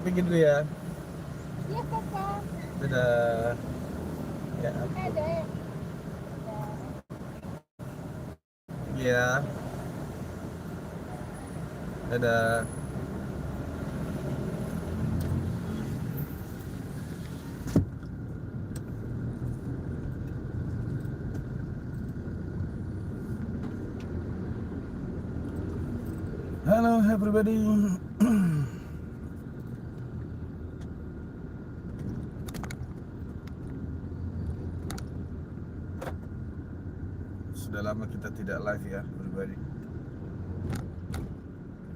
Pergi dulu ya. Iya kakak. Dadah. Ya, Ada. iya. Dadah. Halo everybody. Sudah lama kita tidak live ya everybody.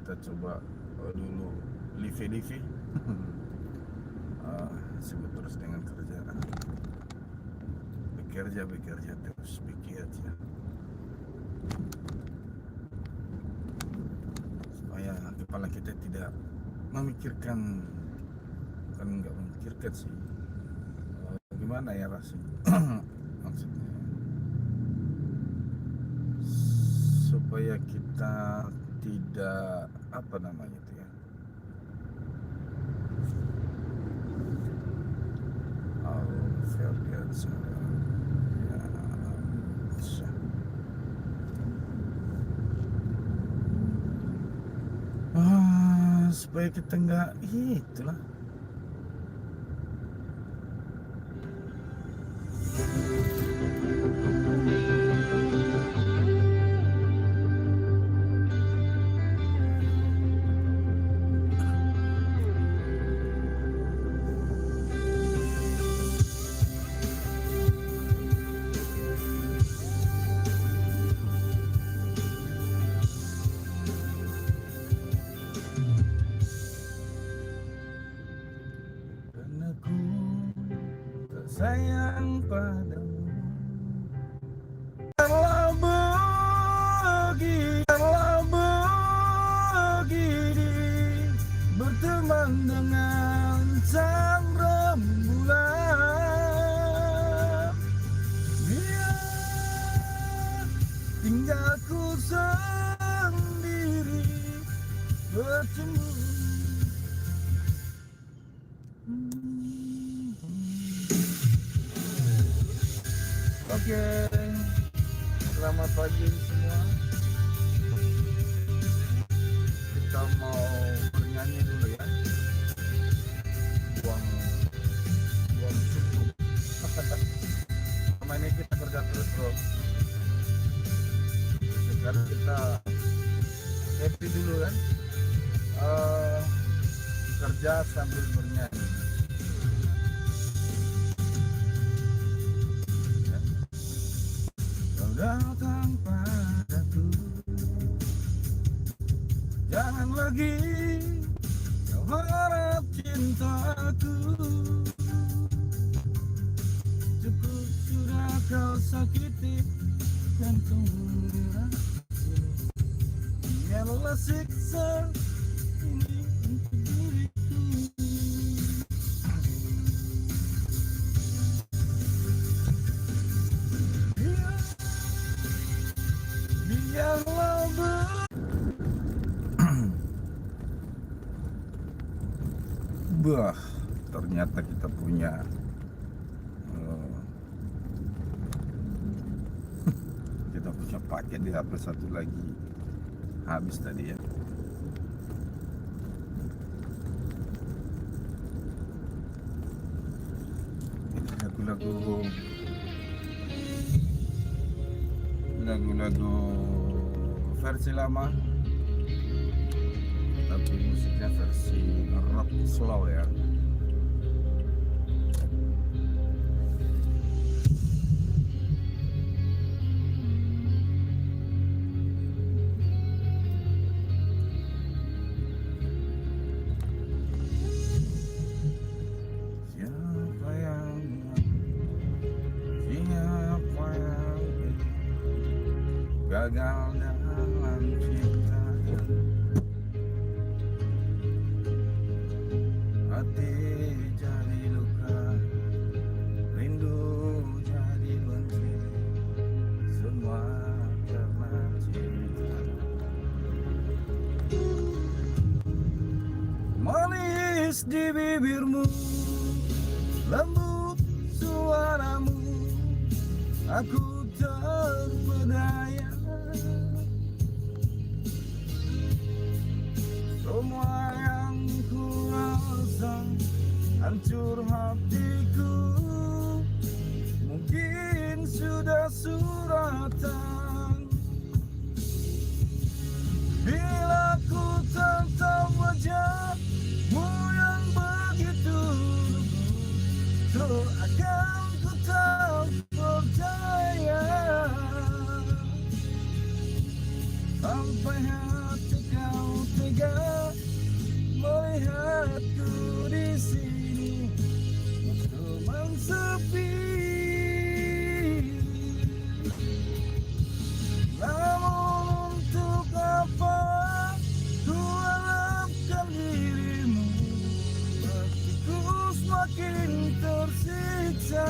Kita coba dulu live. Sibuk terus dengan kerjaan. Bekerja terus bekerja. Supaya kepala kita tidak memikirkan, kan nggak memikirkan sih. Gimana ya rasanya? Maksudnya supaya kita tidak apa namanya itu ya, verbiasa ya, supaya kita nggak itulah. Karena ku tak sayang padamu. Kalau begini berteman dengan sang rembulan, biar tinggalku sendiri bercemburu. Oke, selamat pagi semua. Kita mau bernyanyi dulu ya. Buang suku. Sama ini kita kerja terus bro. Sekarang kita happy dulu kan. Kerja sambil bernyanyi. Kau datang padaku, jangan lagi kau harap cintaku. Cukup sudah kau sakiti dan kemudian biarlah siksa ini untuk diriku. Biarlah bah, ternyata kita punya kita punya paket di HP satu lagi habis tadi ya. Lagu-lagu versi lama tapi musiknya versi rock slow ya. Gagal dalam cinta, hati jadi luka, rindu jadi benci, semua karena cinta. Manis di bibirmu, lembut suaramu, aku terpedaya. Semua yang ku rasa, hancur hatiku, mungkin sudah suratan. Bila ku tatap wajahmu yang begitu lembut, akan ku tak percaya. Sampai hati kau tega melihatku di sini, teman sepi. Namun untuk apa ku harapkan dirimu, hatiku semakin tersiksa.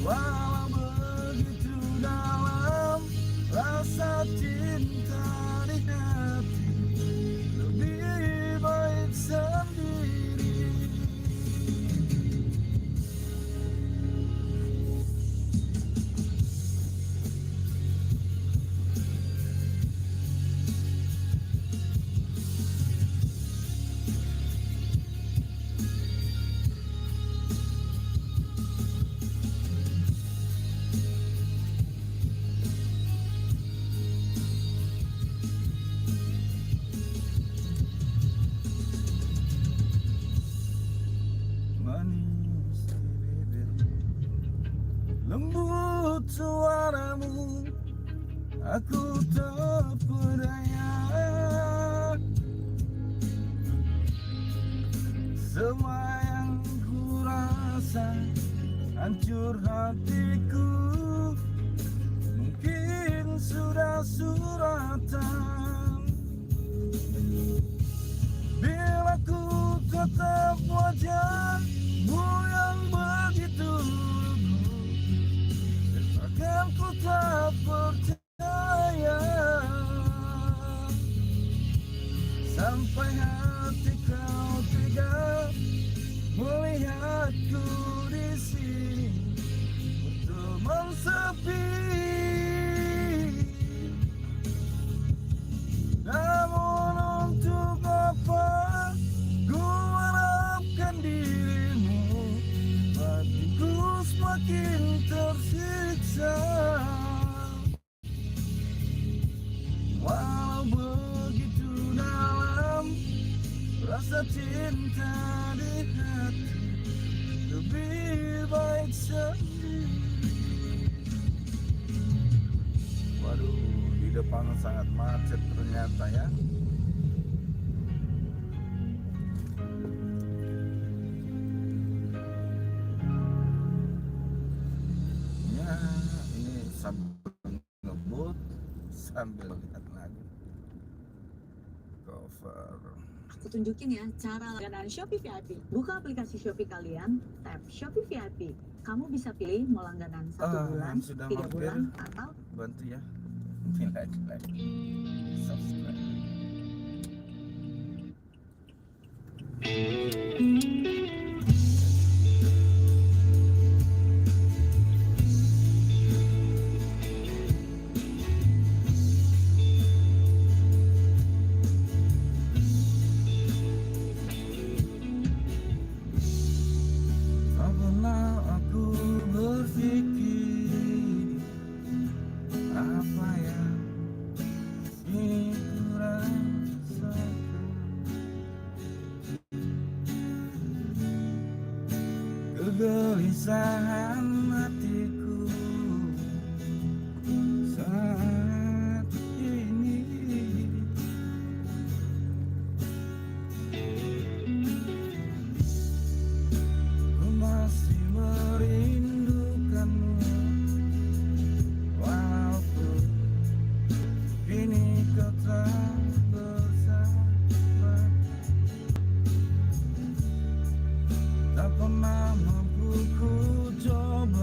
Walau begitu dalam rasa cinta di hati, lebih baik sendiri. Manis di bibirmu, lembut suaramu, aku terpedaya. Semua yang ku rasa, hancur hatiku, mungkin sudah suratan. Bila ku tatap wajahmu yang begitu lembut, akan ku tak percaya. Sampai hati kau tega melihatku di sini, teman sepi. Namun untuk apa ku harapkan dirimu, hatiku semakin tersiksa. Walau begitu dalam rasa cinta di hati, lebih baik sendiri. Waduh, di depan sangat macet ternyata ya. Ya, ini sambil ngebut sambil lihat lagu cover. Aku tunjukin ya cara langganan Shopee VIP. Buka aplikasi Shopee kalian, tap Shopee VIP. Kamu bisa pilih mau langganan 1 bulan, sudah 3 mampir, bulan, atau bantu ya, like, subscribe. Tak pernah aku berpikir apa yang ini ku rasakan. Kegelisahan hatiku saat ini, ku masih merindukanmu. Walaupun kini kau tak bersama, tak pernah mampu ku coba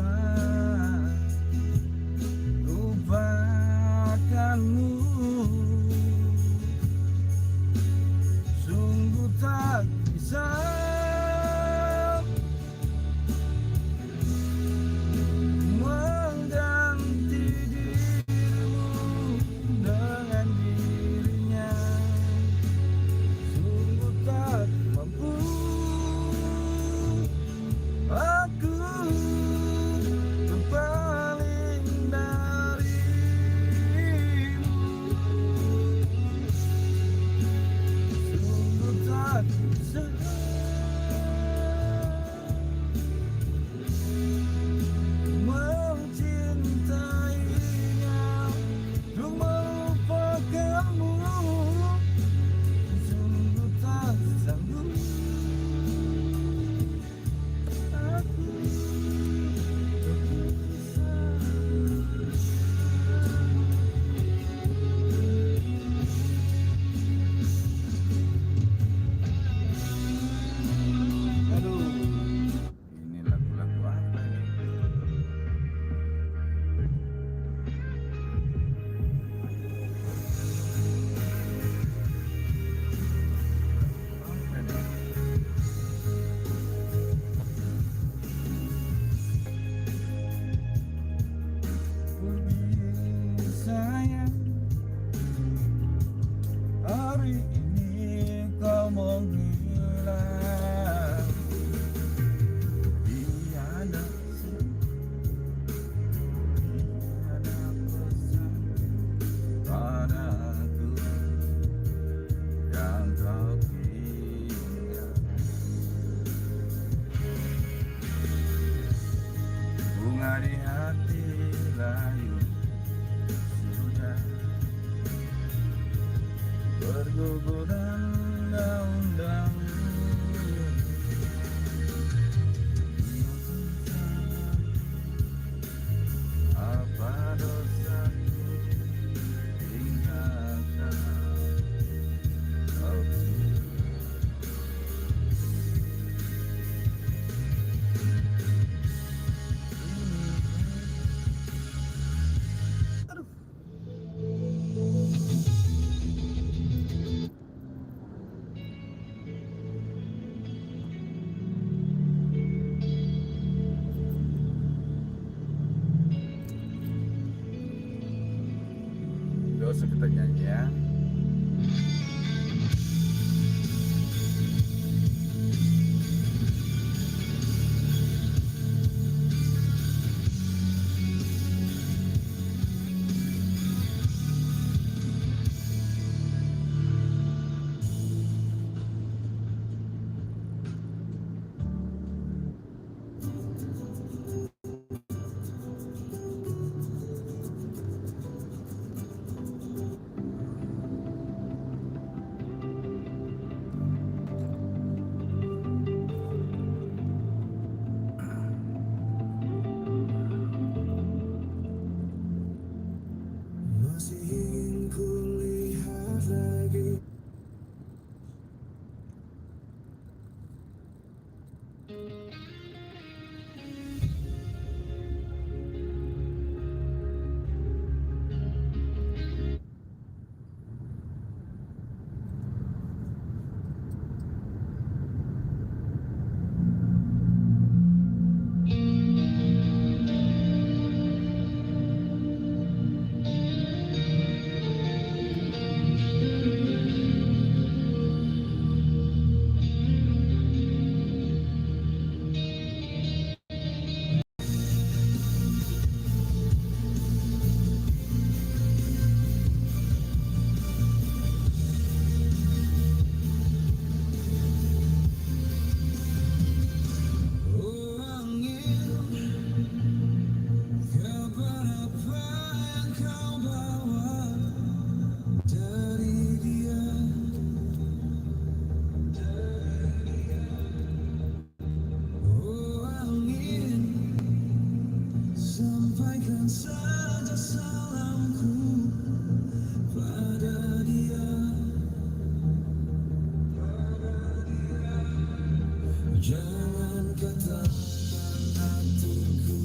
Jangan katakan hatiku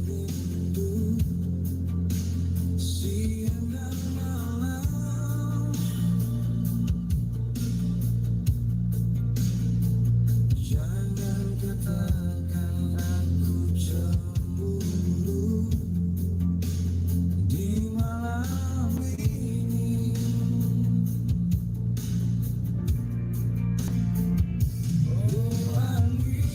rindu siang dan malam. Jangan katakan aku cemburu di malam ini. Oh angin,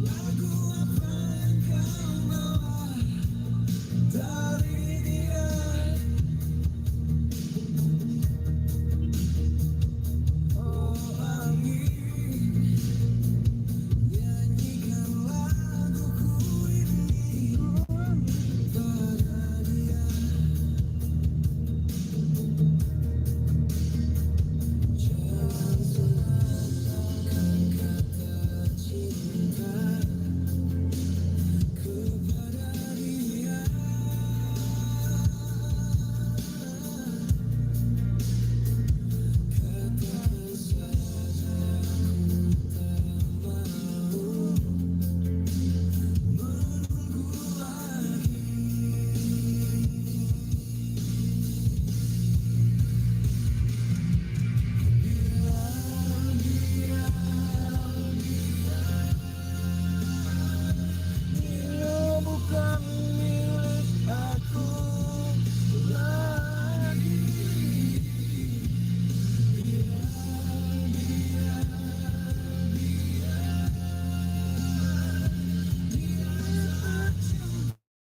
lagu apa yang kau bawa dari dia? Oh angin, nyanyikan laguku ini pada dia. Jangan salahkan kata cinta kepada dia. Katakan saja aku tak mau menunggu lagi. Dia bukan milik aku lagi.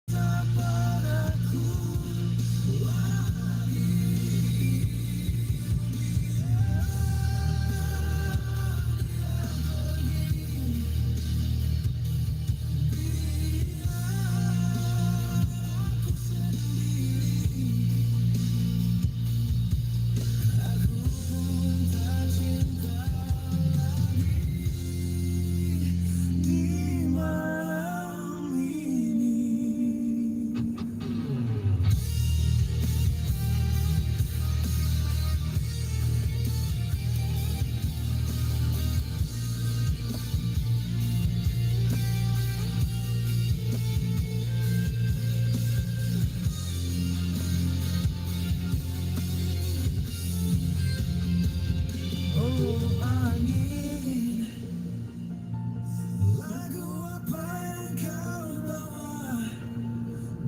Tak padaku lagi. Aku pun tak cinta lagi di malam ini. Oh angin, lagu apa yang kau bawa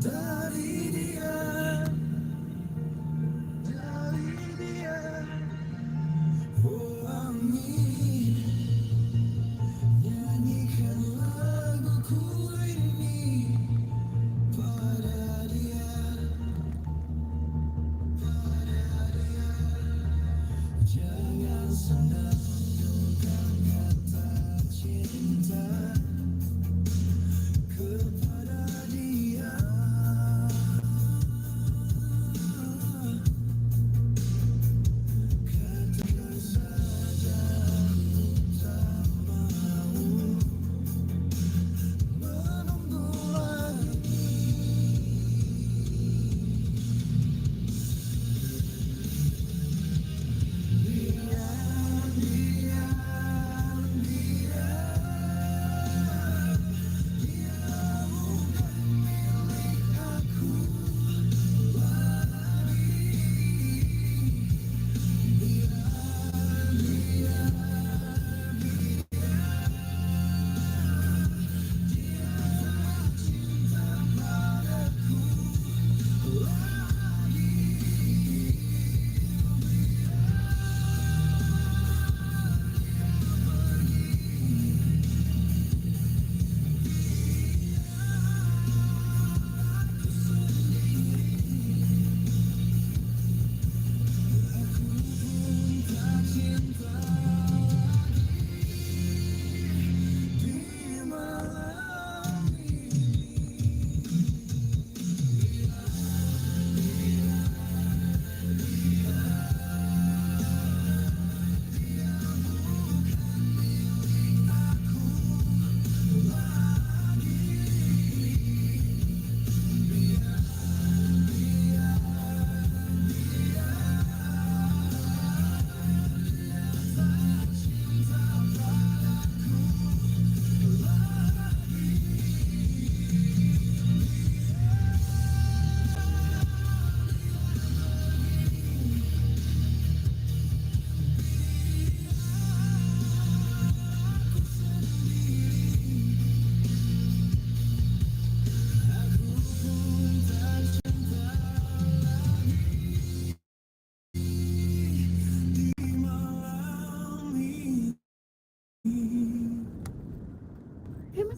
dari dia? Dari dia. Oh angin, nyanyikan laguku ini pada dia. Jangan sandangkan kata cinta kepada dia. Katakan saja aku tak mau menunggu lagi. Biar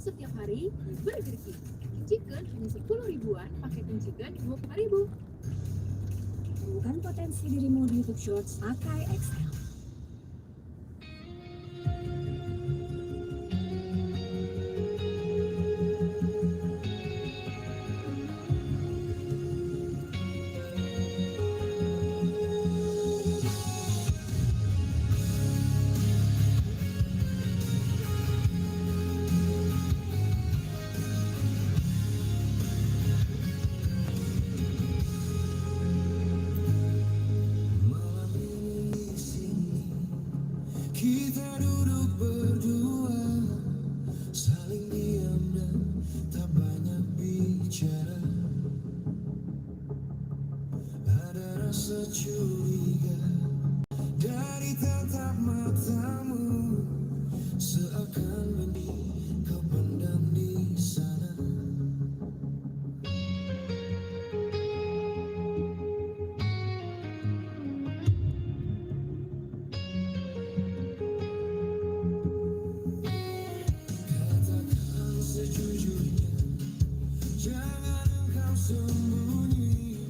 setiap hari di Burger King. Chicken hanya 10 ribuan, paketan chicken 25.000. Temukan potensi dirimu di YouTube Shorts, pakai XL. Malam ini di sini kita duduk berdua, saling diam dan tak banyak bicara. Ada rasa curiga dari tatap matamu, seakan benih kau pendam di sana. Katakan sejujurnya, jangan engkau sembunyi.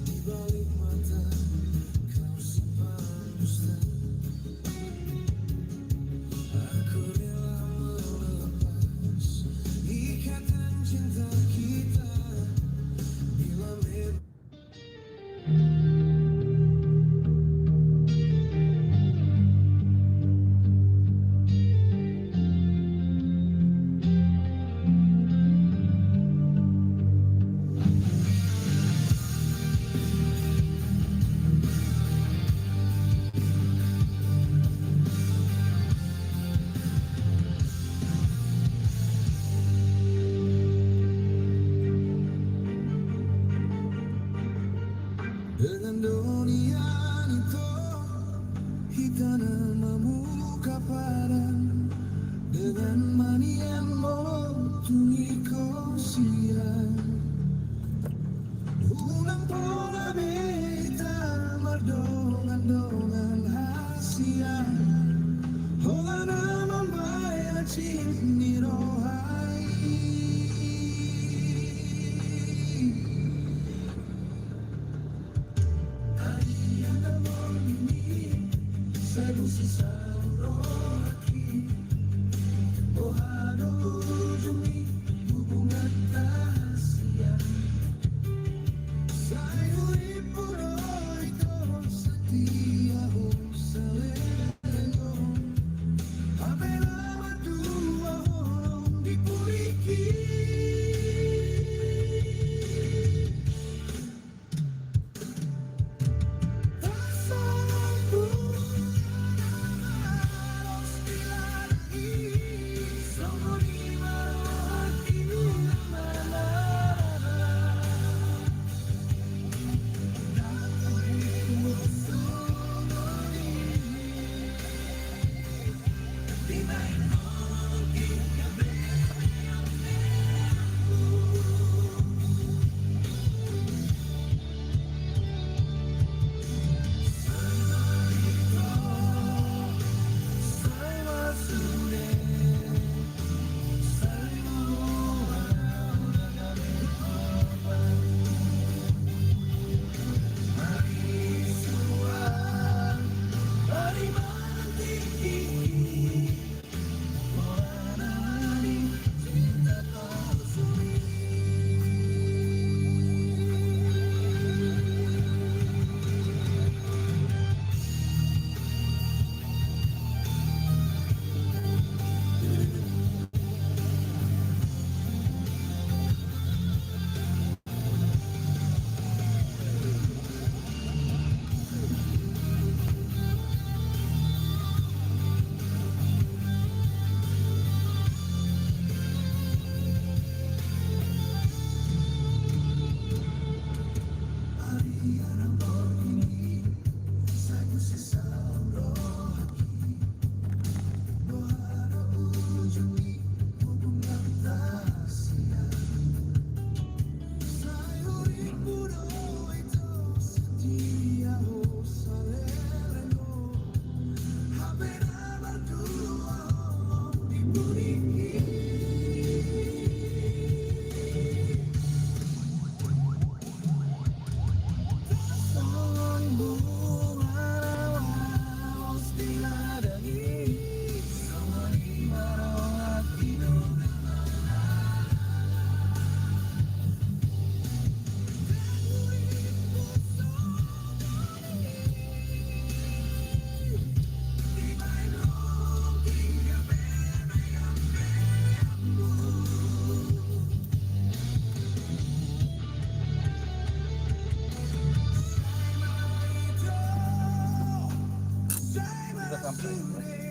Di balik mata kau simpan dusta. Aku rela melepas ikatan cinta kita bila memang dengan dunia itu kita memuka padan dengan manian motungi kosiran ulang pola beta merdongan-dongan hasia holana membayar cini rohai. So sudah sampai.